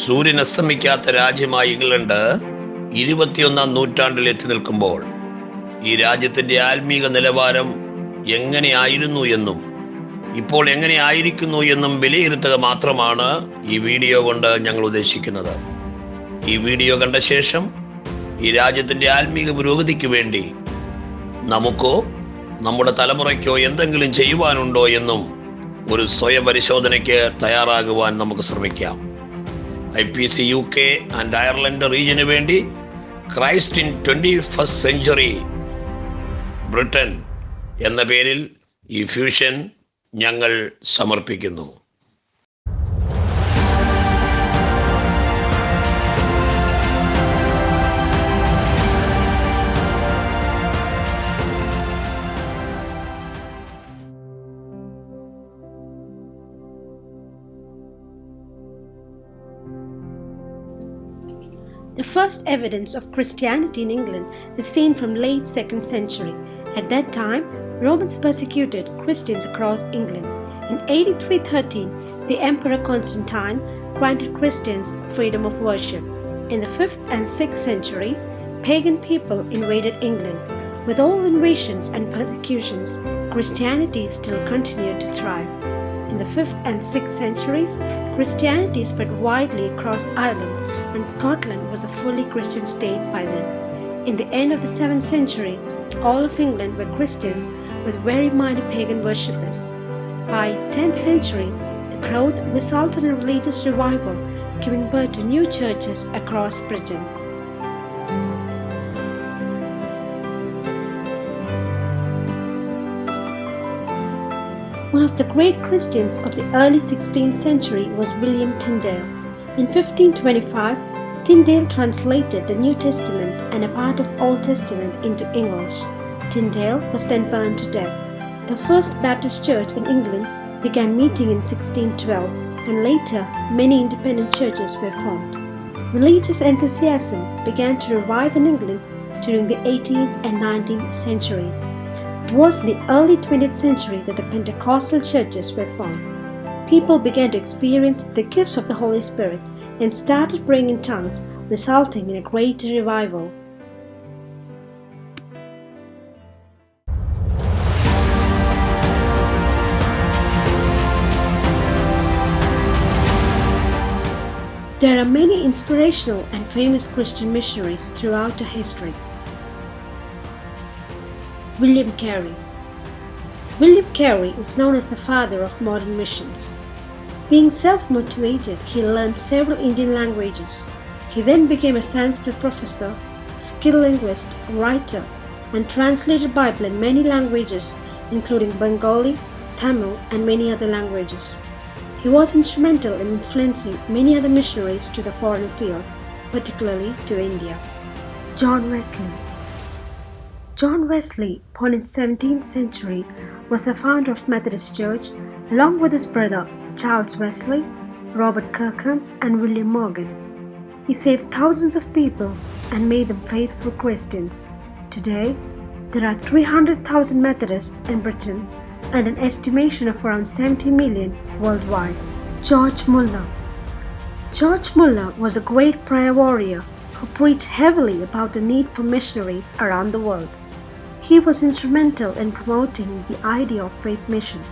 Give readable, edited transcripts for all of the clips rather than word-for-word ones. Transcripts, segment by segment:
സൂര്യൻ അസ്തമിക്കാത്ത രാജ്യമായ ഇംഗ്ലണ്ട് 21-ാം നൂറ്റാണ്ടിൽ എത്തി നിൽക്കുമ്പോൾ ഈ രാജ്യത്തിന്റെ ആത്മീക നിലവാരം എങ്ങനെയായിരുന്നു എന്നും ഇപ്പോൾ എങ്ങനെയായിരിക്കുന്നു എന്നും വിലയിരുത്തുക മാത്രമാണ് ഈ വീഡിയോ കൊണ്ട് ഞങ്ങൾ ഉദ്ദേശിക്കുന്നത്. ഈ വീഡിയോ കണ്ട ശേഷം ഈ രാജ്യത്തിന്റെ ആത്മീക പുരോഗതിക്ക് വേണ്ടി നമുക്കോ നമ്മുടെ തലമുറയ്ക്കോ എന്തെങ്കിലും ചെയ്യുവാനുണ്ടോ എന്നും ഒരു സ്വയം പരിശോധനയ്ക്ക് തയ്യാറാകുവാൻ നമുക്ക് ശ്രമിക്കാം. IPC UK ആൻഡ് അയർലൻഡ് റീജിയന് വേണ്ടി Christ in 21st century Britain എന്ന പേരിൽ ഈ ഫ്യൂഷൻ ഞങ്ങൾ സമർപ്പിക്കുന്നു. The first evidence of Christianity in England is seen from late 2nd century. At that time, Romans persecuted Christians across England. In AD 313, the Emperor Constantine granted Christians freedom of worship. In the 5th and 6th centuries, pagan people invaded England. With all invasions and persecutions, Christianity still continued to thrive. In the 5th and 6th centuries, Christianity spread widely across Ireland, and Scotland was a fully Christian state by then. In the end of the 7th century, all of England were Christians with very minor pagan worshippers. By 10th century, the growth resulted in a religious revival, giving birth to new churches across Britain. One of the great Christians of the early 16th century was William Tyndale. In 1525, Tyndale translated the New Testament and a part of Old Testament into English. Tyndale was then burned to death. The First Baptist Church in England began meeting in 1612, and later many independent churches were formed. Religious enthusiasm began to revive in England during the 18th and 19th centuries. It was in the early 20th century that the Pentecostal churches were formed. People began to experience the gifts of the Holy Spirit and started praying in tongues, resulting in a great revival. There are many inspirational and famous Christian missionaries throughout the history. William Carey. William Carey is known as the father of modern missions. Being self-motivated, he learned several Indian languages. He then became a Sanskrit professor, skilled linguist, writer, and translated Bible in many languages, including Bengali, Tamil, and many other languages. He was instrumental in influencing many other missionaries to the foreign field, particularly to India. John Wesley. John Wesley, born in 17th century, was the founder of Methodist Church along with his brother Charles Wesley, Robert Kirkham, and William Morgan. He saved thousands of people and made them faithful Christians. Today, there are 300,000 Methodists in Britain and an estimation of around 70 million worldwide. George Muller. George Muller was a great prayer warrior who preached heavily about the need for missionaries around the world. He was instrumental in promoting the idea of faith missions.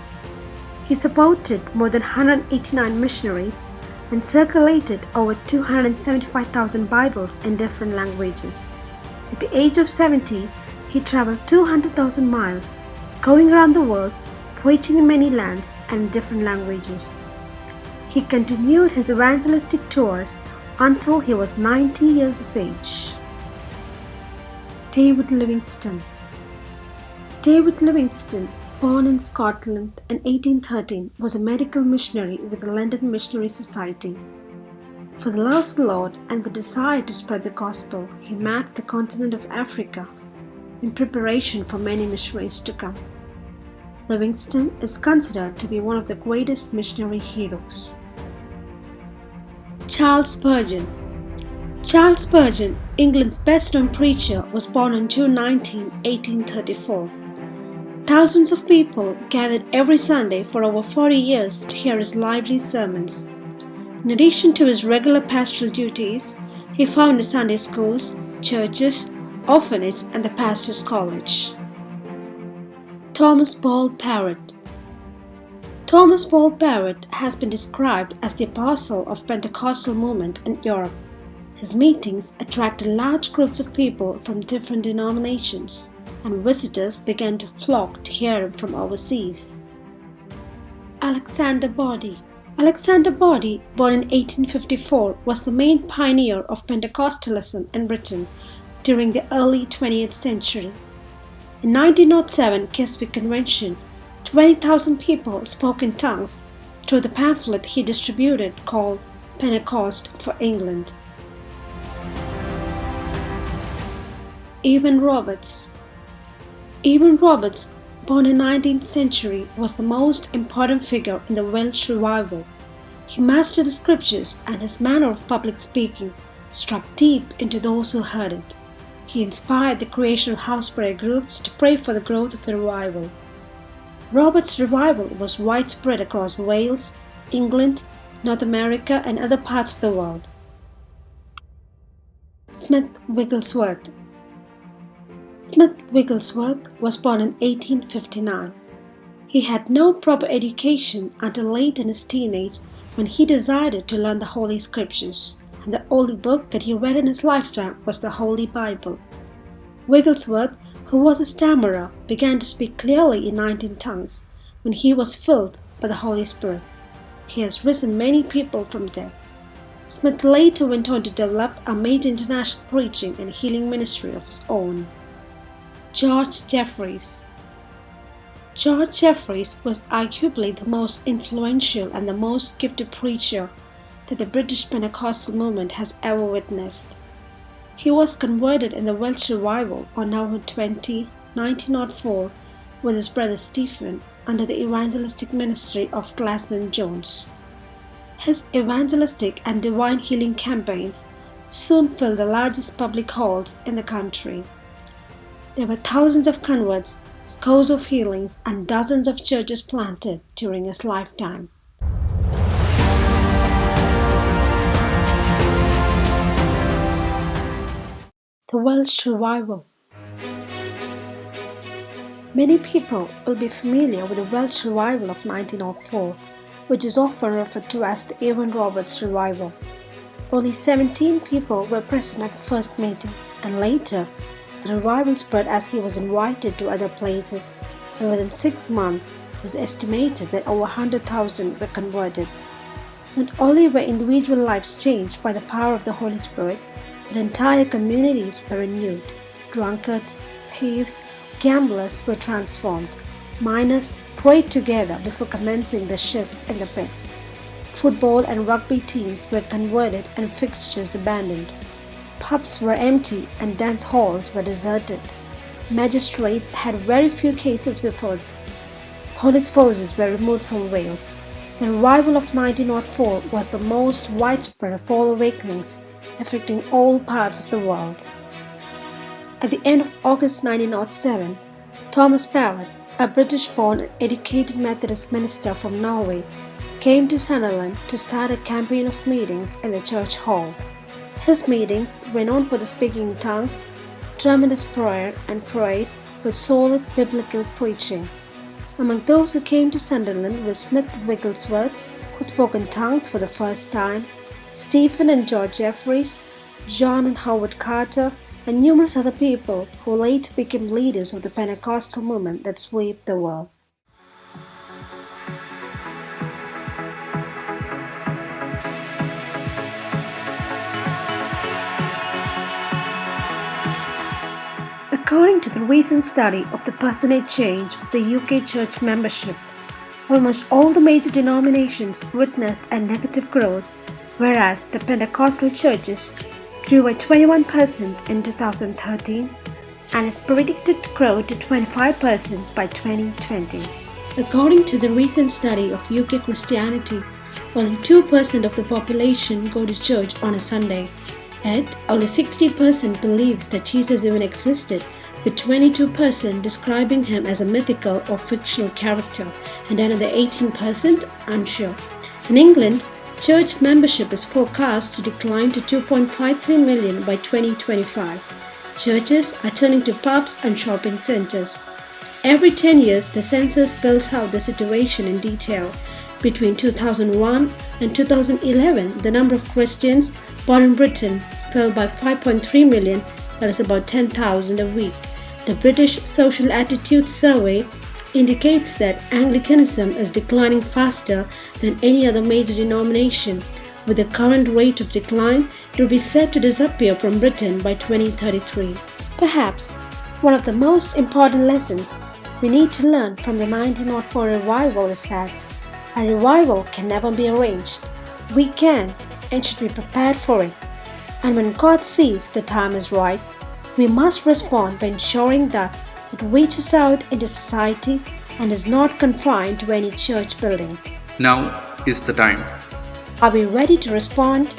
He supported more than 189 missionaries and circulated over 275,000 Bibles in different languages. At the age of 70, he traveled 200,000 miles, going around the world, preaching in many lands and in different languages. He continued his evangelistic tours until he was 90 years of age. David Livingstone. David Livingstone, born in Scotland in 1813, was a medical missionary with the London Missionary Society. For the love of the Lord and the desire to spread the gospel, he mapped the continent of Africa in preparation for many missionaries to come. Livingstone is considered to be one of the greatest missionary heroes. Charles Spurgeon. Charles Spurgeon, England's best-known preacher, was born on June 19, 1834. Thousands of people gathered every Sunday for over 40 years to hear his lively sermons. In addition to his regular pastoral duties, he founded Sunday schools, churches, orphanage and the pastor's college. Thomas Paul Parrott. Thomas Paul Parrott has been described as the apostle of Pentecostal movement in Europe. His meetings attracted large groups of people from different denominations, and visitors began to flock to hear him from overseas. Alexander Boddy. Alexander Boddy, born in 1854, was the main pioneer of Pentecostalism in Britain during the early 20th century. In 1907 Keswick Convention, 20,000 people spoke in tongues through the pamphlet he distributed called Pentecost for England. Evan Roberts. Evan Roberts, born in the 19th century, was the most important figure in the Welsh revival. He mastered the scriptures, and his manner of public speaking struck deep into those who heard it. He inspired the creation of house prayer groups to pray for the growth of the revival. Roberts' revival was widespread across Wales, England, North America, and other parts of the world. Smith Wigglesworth. Smith Wigglesworth was born in 1859. He had no proper education until late in his teenage when he decided to learn the Holy Scriptures, and the only book that he read in his lifetime was the Holy Bible. Wigglesworth, who was a stammerer, began to speak clearly in 19 tongues when he was filled by the Holy Spirit. He has risen many people from death. Smith later went on to develop a major international preaching and healing ministry of his own. George Jeffreys. George Jeffreys was arguably the most influential and the most gifted preacher that the British Pentecostal movement has ever witnessed. He was converted in the Welsh revival on November 20, 1904, with his brother Stephen under the evangelistic ministry of Glasman Jones. His evangelistic and divine healing campaigns soon filled the largest public halls in the country. There were thousands of converts, scores of healings, and dozens of churches planted during his lifetime. The Welsh Revival. Many people will be familiar with the Welsh Revival of 1904, which is often referred to as the Evan Roberts Revival. Only 17 people were present at the first meeting, and later the revival spread as he was invited to other places, and within 6 months it is estimated that over 100,000 were converted. Not only were individual lives changed by the power of the Holy Spirit, but entire communities were renewed. Drunkards, thieves, gamblers were transformed. Miners prayed together before commencing the shifts in the pits. Football and rugby teams were converted and fixtures abandoned. Pubs were empty and dance halls were deserted. Magistrates had very few cases before them. Police forces were removed from Wales. The revival of 1904 was the most widespread of all awakenings, affecting all parts of the world. At the end of August 1907, Thomas Parrott, a British-born and educated Methodist minister from Norway, came to Sunderland to start a campaign of meetings in the church hall. His meetings were known for the speaking in tongues, tremendous prayer and praise with solid biblical preaching. Among those who came to Sunderland were Smith Wigglesworth, who spoke in tongues for the first time, Stephen and George Jeffreys, John and Howard Carter, and numerous other people who later became leaders of the Pentecostal movement that swept the world. According to the recent study of the percentage change of the UK church membership, almost all the major denominations witnessed a negative growth, whereas the Pentecostal churches grew by 21% in 2013 and is predicted to grow to 25% by 2020. According to the recent study of UK Christianity, only 2% of the population go to church on a Sunday, yet only 60% believes that Jesus even existed, with 22% describing him as a mythical or fictional character and another 18% unsure. In England, Church membership is forecast to decline to 2.53 million by 2025. Churches are turning to pubs and shopping centers. Every 10 years, the census spells out the situation in detail. Between 2001 and 2011, the number of Christians born in Britain fell by 5.3 million, that is about 10,000 a week. The British Social Attitudes Survey indicates that Anglicanism is declining faster than any other major denomination. With the current rate of decline, it will be said to disappear from Britain by 2033. Perhaps one of the most important lessons we need to learn from the 1904 revival is that a revival can never be arranged. We can and should be prepared for it. And when God sees the time is right, we must respond by ensuring that it reaches out into society and is not confined to any church buildings. Now is the time. Are we ready to respond?